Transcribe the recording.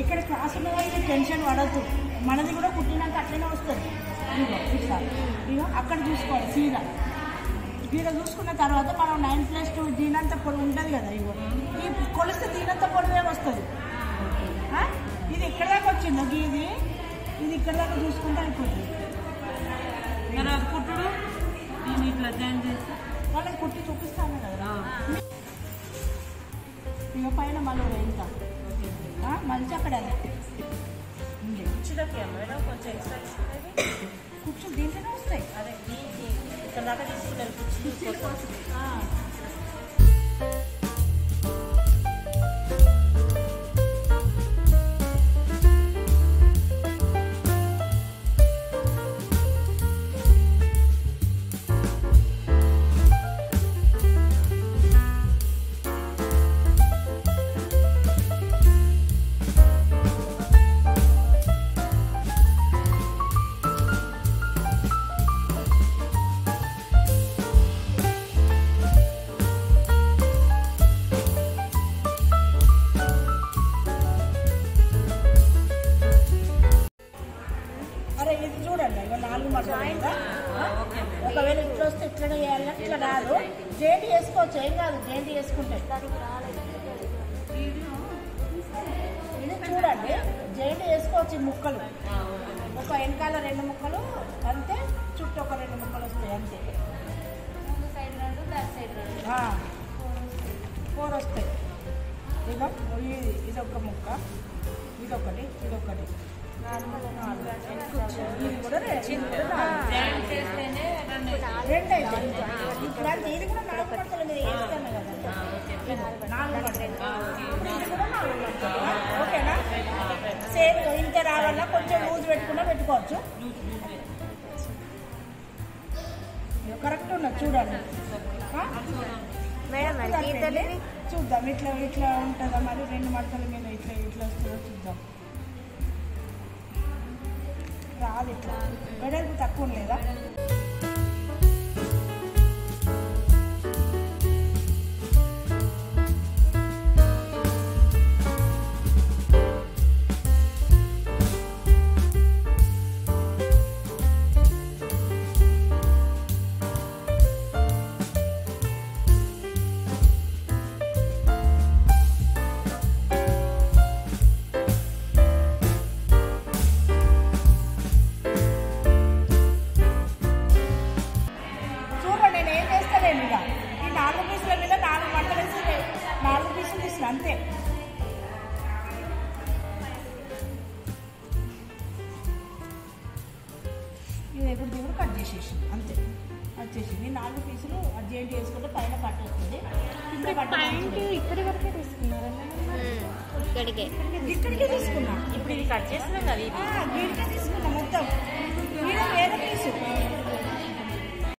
ఇక్కడ క్లాస్ ఉన్న వాళ్ళు టెన్షన్ పడద్దు, మనది కూడా కుట్టినాక అట్లనే వస్తుంది. ఇగో ఇట్లా ఇగో అక్కడ చూసుకోవాలి సీదా. గీడ చూసుకున్న తర్వాత మనం 9+2 దీనంత పొడవు ఉంటుంది కదా, ఇగో ఈ కొలిస్తే దీనంత పొడవే వస్తుంది. ఇది ఇక్కడ దాకా వచ్చిందో ఇది ఇక్కడ దాకా చూసుకుంటే అయిపోతుంది. కుట్టుడు దీన్ని ఇట్లా జాయిన్ చేసి వాళ్ళకి కుట్టి చూపిస్తాను కదా. ఇక పైన మళ్ళీ ఎంత మంచి అక్కడ కుర్చీ దీంట్లోనే వస్తాయి. అదే ఇక్కడ దాకా తీసుకుంటారు. ఒకవేళ ఇట్లా వస్తే ఇట్లా చేయాలని ఇట్లా కాదు, జేంటి వేసుకోవచ్చు, ఏం కాదు. జేంటి వేసుకుంటే ఇది చూడండి, జేంటి వేసుకోవచ్చు. ఈ ముక్కలు ఒక వెనకాల 2 ముక్కలు అంతే, చుట్టూ ఒక 2 ముక్కలు వస్తాయి అంతే. 4 వస్తాయి. ఇదో ఇదొక ముక్క, ఇదొకటి, ఇదొకటి, ఇది కూడా 2 అయితే ఇట్లాంటి ఇది కూడా 4 మడతలు మీరు వేస్తాను కదా, 4 మడతలు. ఇది కూడా 4 మడతలు. ఓకేనా? సేమ్ ఇంత రావాలన్నా కొంచెం లూజ్ పెట్టుకున్నా పెట్టుకోవచ్చు. కరెక్ట్ ఉన్నది చూడండి. చూద్దాం ఇట్లా ఇట్లా ఉంటుందా మరి, 2 మడతల మీద ఇట్లా ఇట్లా వస్తుందో చూద్దాం. రాదు, ఇట్లా వెడల్పు తక్కువ లేదా? అంతే. ఇది ఎప్పుడు దేవుడు కట్ చేసేసి అంతే, వచ్చేసింది. 4 పీసులు అర్జెంట్ వేసుకుంటే పైన కట్ వస్తుంది. ఇక్కడి వరకే తీసుకున్నారా? ఇక్కడికే తీసుకున్నా. ఇప్పుడు ఇది కట్ చేస్తున్నాం కదా, వీడికే తీసుకున్నా మొత్తం. వేరే పీసు